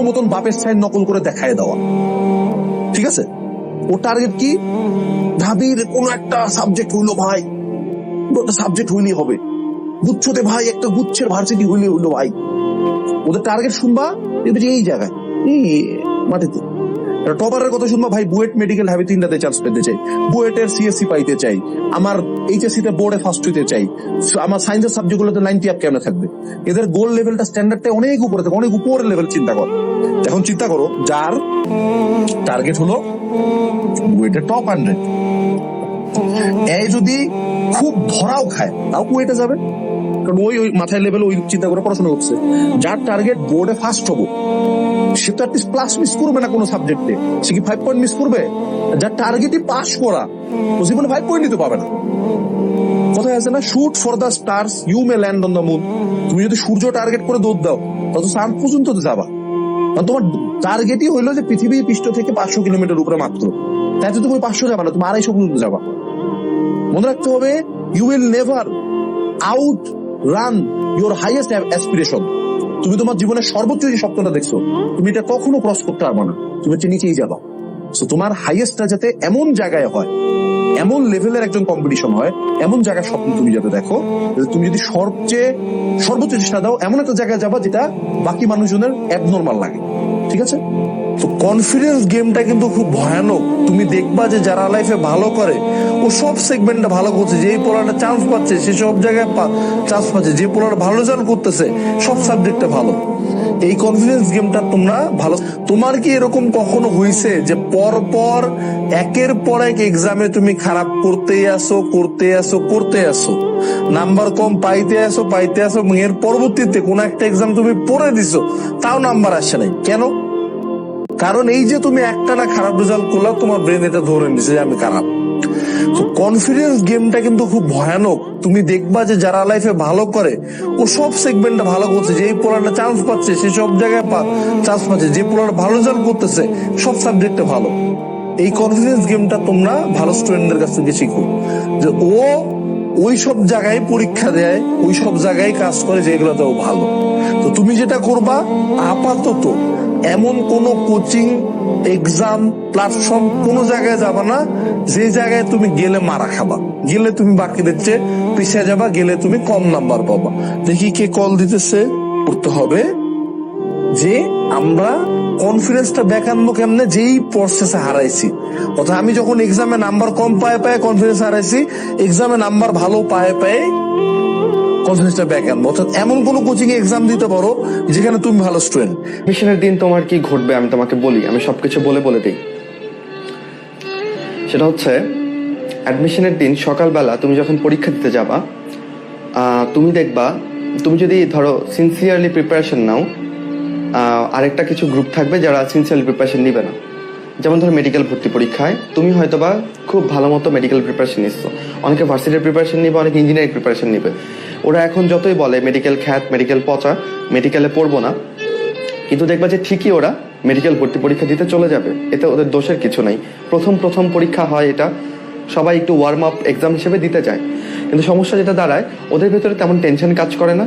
মতন বাপের সাইন নকল করে দেখায় দেওয়া, ঠিক আছে? ও টার্গেট কি, ঢাবির কোন একটা সাবজেক্ট হইলো ভাই, সাবজেক্ট হইলেই হবে, গুচ্ছতে ভাই একটা গুচ্ছের ভার্সিটি হইলো ভাই। ওদের টার্গেট শুনবা এই জায়গায়, এই মাটিতে। টপারের কথা শুনবা ভাই, বুয়েট মেডিকেল ঢাবি 3টাতে চান্স পেতে চাই, বুয়েটের সিএসসি পাইতে চাই, আমার এইচএসসি তে বোর্ডে ফার্স্ট হইতে চাই, আমার সায়েন্সের সাবজেক্ট গুলোতে 90 আপ কেমনে থাকবে। এদের গোল লেভেলটা স্ট্যান্ডার্ডটা অনেক উপরে থাকে, অনেক উপরের লেভেল চিন্তা করো। এখন চিন্তা করো যার টার্গেট হলো বুয়েটের টপ 100, এই যদি খুব ধরাও খায় তাও কুয়েটে যাবে, কারণ ওই মাথায় লেভেল ওই চিন্তা করে পড়াশোনা করছে। যার টার্গেট বোর্ডে ফার্স্ট হবো, সে তো অ্যাটলিস্ট প্লাস মিস করবে না কোনো সাবজেক্টে, সে কি 5 পয়েন্ট মিস করবে? যার টার্গেটই পাস করা, ও জীবনে 5 পয়েন্ট নিতে পারবে না। কথায় আছে না, shoot for the stars you may land on the moon. তুমি যদি সূর্য টার্গেট করে দৌড় দাও তত চাঁদ পর্যন্ত যাবা, কারণ তোমার টার্গেটই হইলো যে পৃথিবীর পৃষ্ঠ থেকে 500 কিলোমিটার উপরে মাত্র, তাই তো তুমি 500 যাবা না, তুমি 250 পর্যন্ত যাবা। মনে রাখতে হবে, you will never outrun your highest aspiration. তুমি তোমার জীবনের সর্বোচ্চ যে স্বপ্নটা দেখছো, তুমি এটা কখনো ক্রস করতে পারবে না, তুমি হচ্ছে নিচেই যাবা। সো তোমার হাইয়েস্টটা যাতে এমন জায়গায় হয়, এমন লেভেলের একজন কম্পিটিশন হয়, এমন জায়গার স্বপ্ন তুমি যাতে দেখো, তুমি যদি সর্বোচ্চ চেষ্টা দাও, এমন একটা জায়গায় যাবা যেটা বাকি মানুষজনের অ্যাবনর্মাল লাগে, ঠিক আছে? তো কনফিডেন্স গেমটা কিন্তু খুব ভয়ানক। তুমি দেখবা যে যারা লাইফে ভালো করে ও সব সেগমেন্টে ভালো করছে, যেই পোলারটা চান্স পাচ্ছে সে সব জায়গায় চান্স পাচ্ছে, যে পোলার ভালো রেজাল্ট করতেছে সব সাবজেক্টে ভালো। এই কনফিডেন্স গেমটা তোমরা ভালো। তোমার কি এরকম কখনো হয়েছে যে পর একের পর এক এক্সামে তুমি খারাপ করতে আসো, নাম্বার কম পাইতে আসো এবং এর পরবর্তীতে কোন একটা এক্সাম তুমি পড়ে দিছো তাও নাম্বার আসে নাই? কেন? কারণ এই যে তুমি একটা না খারাপ রেজাল্ট করলা, তোমার ব্রেন এটা ধরে নিছে যে আমি খারাপ। তো কনফিডেন্স গেমটা কিন্তু খুব ভয়ানক। তুমি দেখবা যে যারা লাইফে ভালো করে ও সব সেগমেন্টে ভালো করছে, যেই পোলারটা চান্স পাচ্ছে সে সব জায়গায় চান্স পাচ্ছে, যে পোলার ভালো রেজাল্ট করতেছে সব সাবজেক্টে ভালো। এই কনফিডেন্স গেমটা তোমরা ভালো স্টুডেন্টদের কাছ থেকে শিখো, যে ও ওই সব জায়গায় পরীক্ষা দেয়, ওই সব জায়গায় কাজ করে যেগুলোতে ও ভালো। তো তুমি যেটা করবা, আপাতত এমন কোন কোচিং, এক্সাম, প্ল্যাটফর্ম কোন জায়গায় যাবা না যে জায়গায় তুমি গেলে মারা খাবা, গেলে তুমি বাকিদের চেয়ে পিছিয়ে যাবা, গেলে তুমি কম নাম্বার পাবা। দেখি কে কল দিতেছে। করতে হবে যে আমরা কনফিডেন্সটা ব্যাক আনবো কেমনে, যেই প্রসেসে হারাইছি। অর্থাৎ আমি যখন এক্সামে নাম্বার কম পায়ে কনফিডেন্স হারাইছি, এক্সামে নাম্বার ভালো পায়ে কনফিডেন্সটা ব্যাক আনবো। অর্থাৎ এমন কোন কোচিং এ এক্সাম দিতে পারো যেখানে তুমি ভালো স্টুডেন্ট। অ্যাডমিশনের দিন তোমার কি ঘটবে আমি তোমাকে বলি, আমি সবকিছু বলে দিই। সেটা হচ্ছে, অ্যাডমিশনের দিন সকালবেলা তুমি যখন পরীক্ষা দিতে যাবা, তুমি দেখবা, তুমি যদি ধরো সিনসিয়ারলি প্রিপারেশন নাও, আরেকটা কিছু গ্রুপ থাকবে যারা সিনসিয়ারলি প্রিপারেশন নিবে না। যেমন ধরো মেডিকেল ভর্তি পরীক্ষায় তুমি হয়তোবা খুব ভালো মতো মেডিকেল প্রিপারেশন নিচ্ছ, অনেকে ভার্সিটির প্রিপারেশন নিবে, অনেকে ইঞ্জিনিয়ারিং প্রিপারেশন নিবে। ওরা এখন যতই বলে মেডিকেল খ্যাত, মেডিকেল পচা, মেডিকেলে পড়বো না, কিন্তু দেখবা যে ঠিকই ওরা মেডিকেল ভর্তি পরীক্ষা দিতে চলে যাবে। এতে ওদের দোষের কিছু নাই। প্রথম পরীক্ষা হয়, এটা সবাই একটু ওয়ার্ম আপ এক্সাম হিসেবে দিতে যায়। কিন্তু সমস্যা যেটা দাঁড়ায়, ওদের ভেতরে তেমন টেনশন কাজ করে না।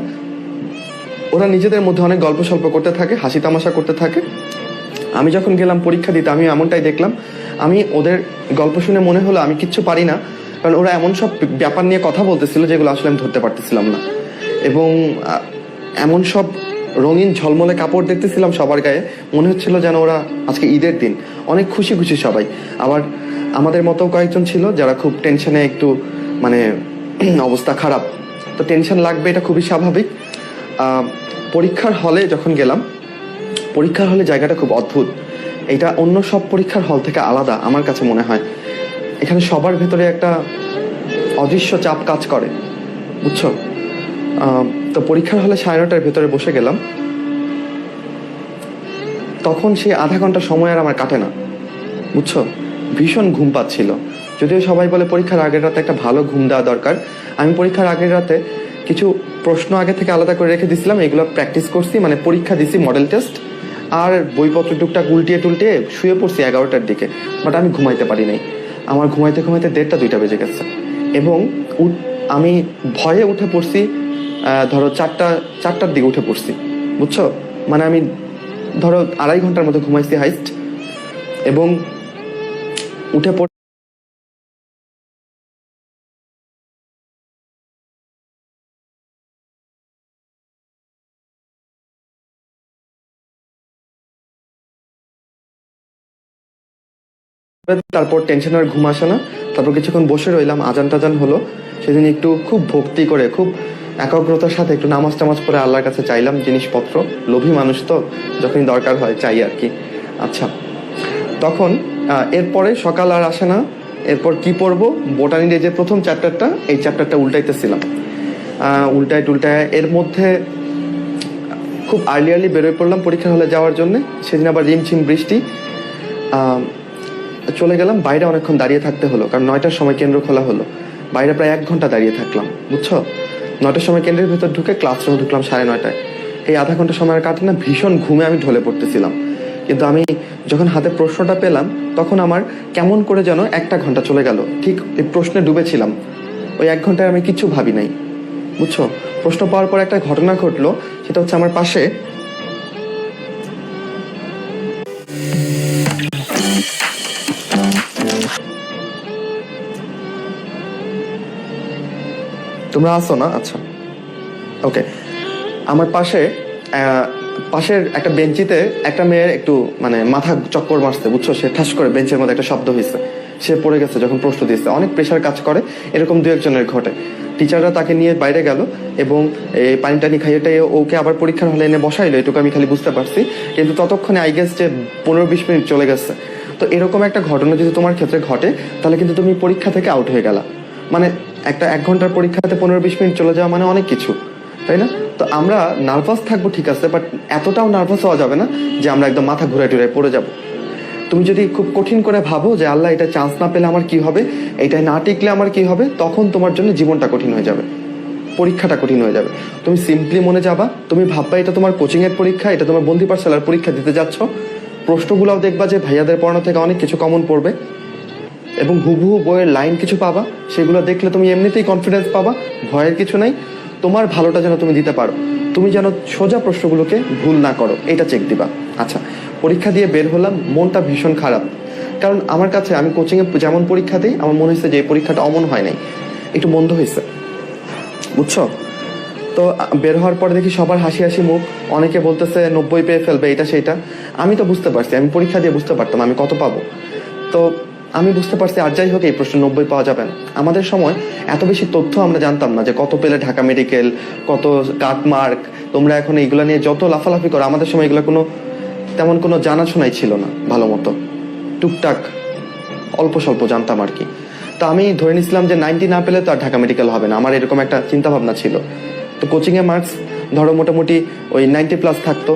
ওরা নিজেদের মধ্যে অনেক গল্প সল্প করতে থাকে, হাসি তামাশা করতে থাকে। আমি যখন গেলাম পরীক্ষা দিতে, আমি এমনটাই দেখলাম। আমি ওদের গল্প শুনে মনে হলো আমি কিচ্ছু পারি না, কারণ ওরা এমন সব ব্যাপার নিয়ে কথা বলতেছিল যেগুলো আসলে আমি ধরতে পারতেছিলাম না। এবং এমন সব রঙিন ঝলমলে কাপড় দেখতেছিলাম সবার গায়ে, মনে হচ্ছিল যেন ওরা আজকে ঈদের দিন, অনেক খুশি সবাই। আবার আমাদের মতো কয়েকজন ছিল যারা খুব টেনশনে, একটু মানে অবস্থা খারাপ। তো টেনশন লাগবে, এটা খুবই স্বাভাবিক। পরীক্ষার হলে যখন গেলাম, পরীক্ষার হলে জায়গাটা খুব অদ্ভুত। এটা অন্য সব পরীক্ষার হল থেকে আলাদা আমার কাছে মনে হয়। এখানে সবার ভেতরে একটা অদৃশ্য চাপ কাজ করে, বুঝছো? তো পরীক্ষার হলে 9:30টার ভেতরে বসে গেলাম। তখন সেই আধা ঘন্টা সময় আর আমার কাটে না, বুঝছো? ভীষণ ঘুম পাচ্ছিল। যদিও সবাই বলে পরীক্ষার আগের রাতে একটা ভালো ঘুম দেওয়া দরকার। আমি পরীক্ষার আগের রাতে কিছু প্রশ্ন আগে থেকে আলাদা করে রেখে দিয়েছিলাম, এগুলো প্র্যাকটিস করছি, মানে পরীক্ষা দিছি মডেল টেস্ট, আর বইপত্র টুকটাক উল্টিয়ে শুয়ে পড়ছি 11টার দিকে। বাট আমি ঘুমাইতে পারি নাই। আমার ঘুমাইতে 1:30-2টা বেজে গেছে। এবং আমি ভয়ে উঠে পড়ছি, ধরো 4টার দিকে উঠে পড়ছি, বুঝছো? মানে আমি ধরো 2.5 ঘন্টার মতো ঘুমাইছি হাইস্ট, এবং উঠে পড়ে তারপর টেনশন আর ঘুম আসে না। তারপর কিছুক্ষণ বসে রইলাম, আজান টাজান হলো। সেদিন একটু খুব ভক্তি করে, খুব একাগ্রতার সাথে একটু নামাজ টামাজ করে আল্লাহর কাছে চাইলাম জিনিসপত্র। লোভী মানুষ তো, যখনই দরকার হয় চাই আর কি। আচ্ছা, তখন এরপরে সকাল আর আসে না। এরপর কি পড়বো, বোটানির যে প্রথম চ্যাপ্টারটা, এই চ্যাপ্টারটা উল্টাইতেছিলাম। উল্টায় এর মধ্যে খুব আর্লি বেরোয় পড়লাম পরীক্ষা হলে যাওয়ার জন্য। সেদিন আবার রিমঝিম বৃষ্টি। চলে গেলাম, বাইরে অনেকক্ষণ দাঁড়িয়ে থাকতে হলো, কারণ 9টার সময় কেন্দ্র খোলা হলো। বাইরে প্রায় 1 ঘন্টা দাঁড়িয়ে থাকলাম, বুঝছো। 9টার সময় কেন্দ্রের ভেতর ঢুকে ক্লাসরুমে ঢুকলাম 9:30টায়। এই আধা ঘন্টা সময় কাটে না, ভীষণ ঘুমে আমি ঢলে পড়তেছিলাম। কিন্তু আমি যখন হাতে প্রশ্নটা পেলাম, তখন আমার কেমন করে যেন 1টা ঘন্টা চলে গেল। ঠিক এই প্রশ্নে ডুবেছিলাম। ওই 1 ঘন্টায় আমি কিচ্ছু ভাবি নাই, বুঝছো। প্রশ্ন পাওয়ার পর একটা ঘটনা ঘটলো, সেটা হচ্ছে আমার পাশে তোমরা আসো না? আচ্ছা, ওকে। আমার পাশের একটা বেঞ্চিতে একটা মেয়ের একটু মানে মাথা চক্কর মারছে, বুঝছো। সে ঠাস করে বেঞ্চের মধ্যে একটা শব্দ হয়েছে, সে পড়ে গেছে যখন প্রশ্ন দিয়েছে। অনেক প্রেশার কাজ করে, এরকম 2-1 জনের ঘটে। টিচাররা তাকে নিয়ে বাইরে গেল এবং এই পানি টানি খাইয়েটাই ওকে আবার পরীক্ষার হলে এনে বসাইলো, এটুকু আমি খালি বুঝতে পারছি। কিন্তু ততক্ষণে আই গেস যে 15-20 মিনিট চলে গেছে। তো এরকম একটা ঘটনা যদি তোমার ক্ষেত্রে ঘটে, তাহলে কিন্তু তুমি পরীক্ষা থেকে আউট হয়ে গেলা। মানে একটা 1 ঘন্টার পরীক্ষাতে 15-20 মিনিট চলে যাওয়া মানে অনেক কিছু, তাই না? তো আমরা নার্ভাস থাকবো ঠিক আছে, বাট এতটাও নার্ভাস হওয়া যাবে না যে আমরা একদম মাথা ঘুরে টুরে পড়ে যাব। তুমি যদি খুব কঠিন করে ভাবো যে আল্লাহ, এটা চান্স না পেলে আমার কি হবে, এটাই না টিকলে আমার কি হবে, তখন তোমার জন্য জীবনটা কঠিন হয়ে যাবে, পরীক্ষাটা কঠিন হয়ে যাবে। তুমি সিম্পলি মনে যাবা, তুমি ভাববা এটা তোমার কোচিং এর পরীক্ষা, এটা তোমার বন্দি পাঠশালার পরীক্ষা দিতে যাচ্ছ। প্রশ্নগুলোও দেখবা যে ভাইয়াদের পড়ানো থেকে অনেক কিছু কমন পড়বে, এবং হুবহু বইয়ের লাইন কিছু পাবা। সেগুলো দেখলে তুমি এমনিতেই কনফিডেন্স পাবা, ভয়ের কিছু নাই। তোমার ভালোটা যেন তুমি দিতে পারো, তুমি যেন সোজা প্রশ্নগুলোকে ভুল না করো, এটা চেক দিবা। আচ্ছা, পরীক্ষা দিয়ে বের হলাম, মনটা ভীষণ খারাপ। কারণ আমার কাছে, আমি কোচিংয়ে যেমন পরীক্ষা দিই, আমার মনে হয়েছে যে এই পরীক্ষাটা অমন হয় নাই, একটু মন্দ হয়েছে, বুঝছো। তো বের হওয়ার পরে দেখি সবার হাসি হাসি মুখ, অনেকে বলতেছে 90 পেয়ে ফেলবে, এটা সেইটা। আমি তো বুঝতে পারছি, আমি পরীক্ষা দিয়ে বুঝতে পারতাম আমি কত পাবো। তো আমি বুঝতে পারছি আর যাই হোক এই প্রশ্ন 90 পাওয়া যাবে না। আমাদের সময় এত বেশি তথ্য আমরা জানতাম না, যে কত পেলে ঢাকা মেডিকেল, কত কাট মার্ক। তোমরা এখন এইগুলো নিয়ে যত লাফালাফি করো, আমাদের সময় এগুলো তেমন কোনো জানাশোনাই ছিল না ভালো মতো। টুকটাক অল্প স্বল্প জানতাম আর কি। তো আমি ধরে নিছিলাম যে 90 না পেলে তো আর ঢাকা মেডিকেল হবে না, আমার এরকম একটা চিন্তা ভাবনা ছিল। তো কোচিংয়ে মার্কস ধরো মোটামুটি ওই 90+ থাকতো,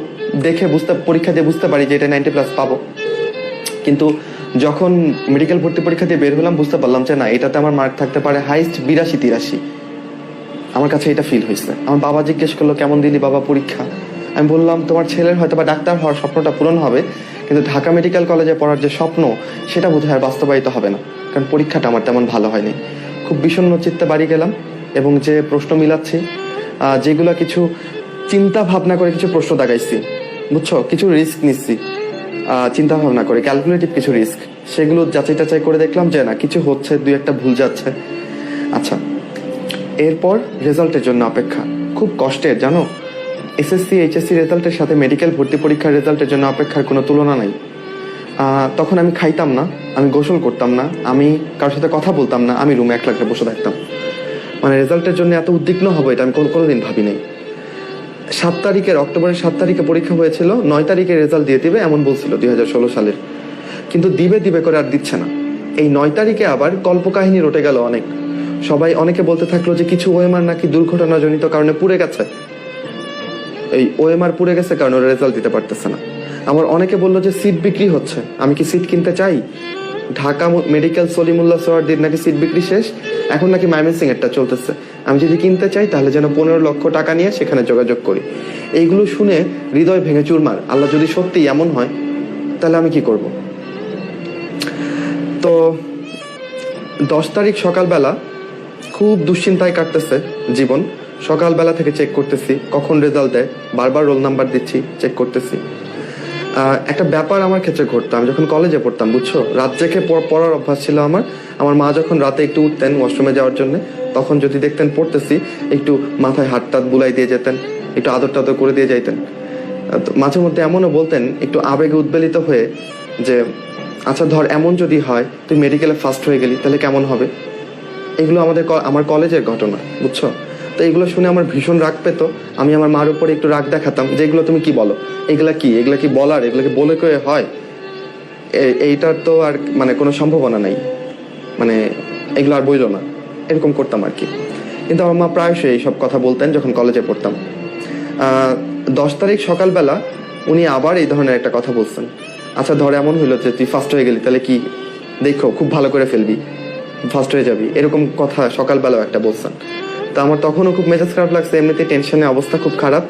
দেখে পরীক্ষা দিয়ে বুঝতে পারি যে এটা 90+ পাবো। কিন্তু যখন মেডিকেল ভর্তি পরীক্ষা দিয়ে বের হলাম, বুঝতে পারলাম যে না, এটাতে আমার মার্ক থাকতে পারে হাইস্ট 82-83। আমার কাছে এটা ফিল হয়েছে। আমার বাবা জিজ্ঞেস করলো, কেমন দিলি বাবা পরীক্ষা? আমি বললাম, তোমার ছেলের হয়তো বা ডাক্তার হওয়ার স্বপ্নটা পূরণ হবে, কিন্তু ঢাকা মেডিকেল কলেজে পড়ার যে স্বপ্ন, সেটা বোধহয় আর বাস্তবায়িত হবে না, কারণ পরীক্ষাটা আমার তেমন ভালো হয়নি। খুব বিষণ্ণ চিত্তে বাড়ি গেলাম, এবং যে প্রশ্ন মিলাচ্ছি, যেগুলো কিছু চিন্তা ভাবনা করে কিছু প্রশ্ন দাগাইছি, বুঝছো, কিছু রিস্ক নিচ্ছি চিন্তা ভাবনা করে, ক্যালকুলেটিভ কিছু রিস্ক, সেগুলো যাচাই টাচাই করে দেখলাম যে না, কিছু হচ্ছে, 2-1টা ভুল যাচ্ছে। আচ্ছা, এরপর রেজাল্টের জন্য অপেক্ষা, খুব কষ্টের, জানো। এসএসসি এইচএসসি রেজাল্টের সাথে মেডিকেল ভর্তি পরীক্ষার রেজাল্টের জন্য অপেক্ষার কোনো তুলনা নাই। তখন আমি খাইতাম না, আমি গোসল করতাম না, আমি কারোর সাথে কথা বলতাম না, আমি রুমে একলা বসে থাকতাম। মানে রেজাল্টের জন্য এত উদ্বিগ্ন হবো, এটা আমি কোনোদিন ভাবি নাই। অক্টোবরের 7 তারিখে পরীক্ষা হয়েছিল, 9 তারিখে রেজাল্ট দিয়ে দিবে এমন বলছিল 2016 সালের। কিন্তু দিবে করে আর দিচ্ছে না। এই 9 তারিখে আবার কল্পকাহিনী রটে গেল অনেক। অনেকে বলতে থাকলো যে কিছু ওএমআর নাকি দুর্ঘটনাজনিত কারণে পুড়ে গেছে। এই ওএমআর পুড়ে গেছে কারণে ওরা রেজাল্ট দিতে পারতেছে না। আমার অনেকে বললো যে সিট বিক্রি হচ্ছে, আমি কি সিট কিনতে চাই? ঢাকা মেডিকেল সলিমুল্লাহ সোহরাওয়ার্দীর নাকি সিট বিক্রি শেষ, এখন নাকি ময়মনসিং এরটা চলতেছে। আমি যদি কিনতে চাই তাহলে যেন 15 লক্ষ টাকা নিয়ে সেখানে যোগাযোগ করি। এইগুলো শুনে হৃদয় ভেঙে চুরমার। আল্লাহ যদি সত্যি এমন হয়, তাহলে আমি কি করব? তো 10 তারিখ সকালবেলা খুব দুশ্চিন্তায় কাটতেছে জীবন। সকালবেলা থেকে চেক করতেছি কখন রেজাল্ট দেয়, বারবার রোল নাম্বার দিচ্ছি, চেক করতেছি। একটা ব্যাপার আমার ক্ষেত্রে ঘটতো। আমি যখন কলেজে পড়তাম, বুঝছো, রাত জেগে পড়ার অভ্যাস ছিল আমার। আমার মা যখন রাতে একটু উঠতেন ওয়াশরুমে যাওয়ার জন্য, তখন যদি দেখতেন পড়তেছি, একটু মাথায় হাত টাত বুলাই দিয়ে যেতেন, একটু আদর টাদর করে দিয়ে যাইতেন। তো মাঝে মধ্যে এমনও বলতেন একটু আবেগে উদ্বেলিত হয়ে যে, আচ্ছা ধর এমন যদি হয় তুই মেডিকেলে ফার্স্ট হয়ে গেলি তাহলে কেমন হবে। এগুলো আমার কলেজের ঘটনা, বুঝছো। তো এগুলো শুনে আমার ভীষণ রাগ পেতো। আমি আমার মার উপরে একটু রাগ দেখাতাম যে এগুলো তুমি কি বলো, এগুলা কি বলার, এগুলো কি বলে কয়ে হয়, এইটার তো আর মানে কোনো সম্ভাবনা নাই, মানে এগুলো আর বইলো না, এরকম করতাম আর কি। কিন্তু আমার মা প্রায়শই এইসব কথা বলতেন যখন কলেজে পড়তাম। 10 তারিখ সকালবেলা উনি আবার এই ধরনের একটা কথা বলছেন, আচ্ছা ধর এমন হইলো যে তুই ফার্স্ট হয়ে গেলি তাহলে কি, দেখো খুব ভালো করে ফেলবি, ফার্স্ট হয়ে যাবি, এরকম কথা সকালবেলাও একটা বলছেন। তো আমার তখনও খুব মেজাজ খারাপ লাগছে, এমনিতে টেনশনে অবস্থা খুব খারাপ।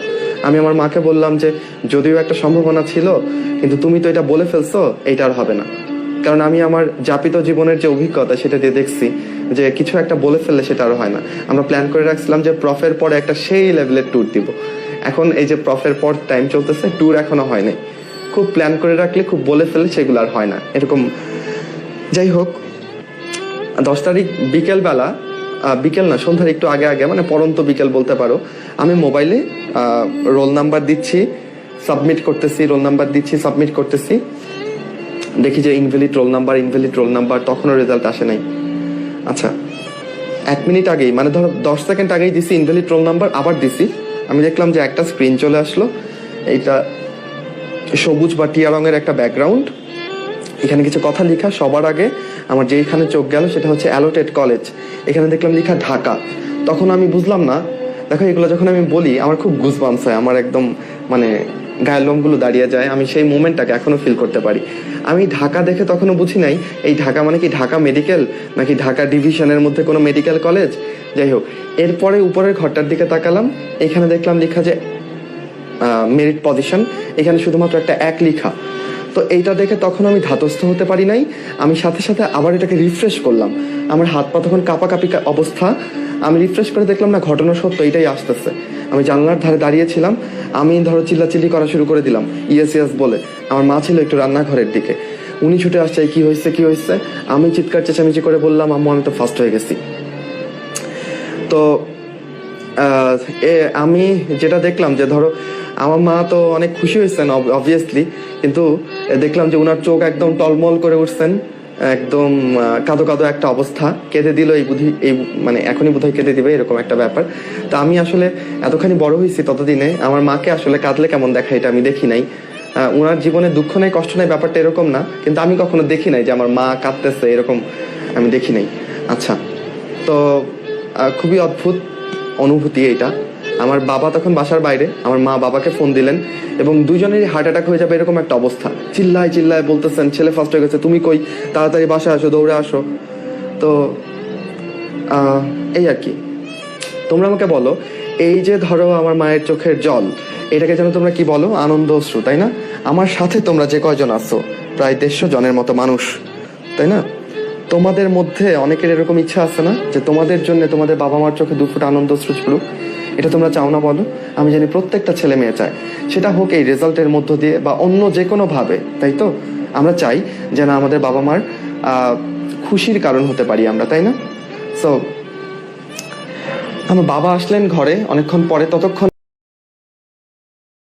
আমি আমার মাকে বললাম যে যদিও একটা সম্ভাবনা ছিল, কিন্তু তুমি তো এটা বলে ফেলছো, এইটা আর হবে না। কারণ আমি আমার যাপিত জীবনের যে অভিজ্ঞতা সেটা দিয়ে দেখছি যে কিছু একটা বলে ফেললে সেটা আর হয় না। আমরা প্ল্যান করে রাখছিলাম যে প্রফের পরে একটা সেই লেভেলের ট্যুর দিব। এখন এই যে প্রফের পর টাইম চলতেছে, ট্যুর এখনো হয় নাই। খুব প্ল্যান করে রাখলে, খুব বলে ফেললে সেগুলো আর হয় না, এরকম। যাই হোক, 10 তারিখ বিকেলবেলা, বিকেল না সন্ধ্যার একটু আগে আগে, মানে পরন্ত বিকেল বলতে পারো, আমি মোবাইলে রোল নাম্বার দিচ্ছি, সাবমিট করতেছি, রোল নাম্বার দিচ্ছি, সাবমিট করতেছি, দেখি যে ইনভ্যালিড রোল নাম্বার, তখনও রেজাল্ট আসে নাই। আচ্ছা 1 মিনিট আগেই, মানে ধরো 10 সেকেন্ড আগেই দিছি ইনভ্যালিড রোল নাম্বার, আবার দিছি, আমি দেখলাম যে একটা স্ক্রিন চলে আসলো। এইটা সবুজ বা টিয়া রঙের একটা ব্যাকগ্রাউন্ড, এখানে কিছু কথা লেখা। সবার আগে আমার যেখানে চোখ গেল সেটা হচ্ছে অ্যালোটেড কলেজ, এখানে দেখলাম লেখা ঢাকা। তখন আমি বুঝলাম না, দেখো এগুলো যখন আমি বলি আমার খুব গুজবাম্পস হয়, আমার একদম মানে গায়ের লোমগুলো দাঁড়িয়ে যায়, আমি সেই মোমেন্টটাকে এখনো ফিল করতে পারি। আমি ঢাকা দেখে তখনও বুঝি নাই এই ঢাকা মানে কি ঢাকা মেডিকেল নাকি ঢাকা ডিভিশনের মধ্যে কোনো মেডিকেল কলেজ। যাই হোক, এরপরে উপরের ঘরটার দিকে তাকালাম, এখানে দেখলাম লেখা যে মেরিট পজিশন, এখানে শুধুমাত্র একটা 1 লেখা। তো এইটা দেখে তখন আমি ধাতস্থ হতে পারি নাই, আমি সাথে সাথে আবার এটাকে রিফ্রেশ করলাম। আমার হাত পা তখন কাঁপাকাঁপি অবস্থা, আমি রিফ্রেশ করে দেখলাম না, ঘটনা সত্য, এটাই আসতেছে। আমি জানলার ধারে দাঁড়িয়েছিলাম, আমি ধরো চিল্লাচিল্লি করা শুরু করে দিলাম ইয়েস ইয়েস বলে। আমার মা ছিল একটু রান্নাঘরের দিকে, উনি ছুটে আসছে, কি হয়েছে। আমি চিৎকার চেঁচামেচি করে বললাম, আম্মু আমি তো ফার্স্ট হয়ে গেছি। তো আমি যেটা দেখলাম যে ধরো আমার মা তো অনেক খুশি হয়েছেন অবভিয়াসলি, কিন্তু দেখলাম যে ওনার চোখ একদম টলমল করে উঠছেন, একদম কাঁদো কাঁদো একটা অবস্থা, কেঁদে দিল এই মানে এখনই বোধহয় কেঁদে দিবে, এরকম একটা ব্যাপার। তো আমি আসলে এতখানি বড় হয়েছি ততদিনে আমার মাকে আসলে কাঁদলে কেমন দেখা এটা আমি দেখি নাই। ওনার জীবনে দুঃখ নাই কষ্ট নাই ব্যাপারটা এরকম না, কিন্তু আমি কখনো দেখি নাই যে আমার মা কাঁদতেছে, এরকম আমি দেখি নাই। আচ্ছা, তো খুবই অদ্ভুত অনুভূতি এইটা। আমার বাবা তখন বাসার বাইরে, আমার মা বাবাকে ফোন দিলেন এবং দুজনেরই হার্ট অ্যাটাক হয়ে যাবে এরকম একটা অবস্থা। চিল্লায় বলতেছেন ছেলে ফার্স্ট হয়ে গেছে, তুমি কই, তাড়াতাড়ি বাসায় আসো, দৌড়ে আসো। তো এই আর কি। তোমরা আমাকে বলো, এই যে ধরো আমার মায়ের চোখের জল, এটাকে যেন তোমরা কি বলো, আনন্দ অশ্রু, তাই না? আমার সাথে তোমরা যে কয়জন আছো, প্রায় 150 জনের মতো মানুষ, তাই না? তোমাদের মধ্যে অনেকের এরকম ইচ্ছা আছে না যে তোমাদের জন্য তোমাদের বাবা মার চোখে 2 ফোঁটা আনন্দ অশ্রু ঝরুক? এটা তোমরা চাও না বলো? আমি জানি প্রত্যেকটা ছেলে মেয়ে চায়, সেটা হোক এই রেজাল্টের মধ্য দিয়ে বা অন্য যে কোনো ভাবে, তাই তো? আমরা চাই যেন আমাদের বাবা মার খুশির কারণ হতে পারি আমরা, তাই না? সো আমার বাবা আসলেন ঘরে অনেকক্ষণ পরে, ততক্ষণ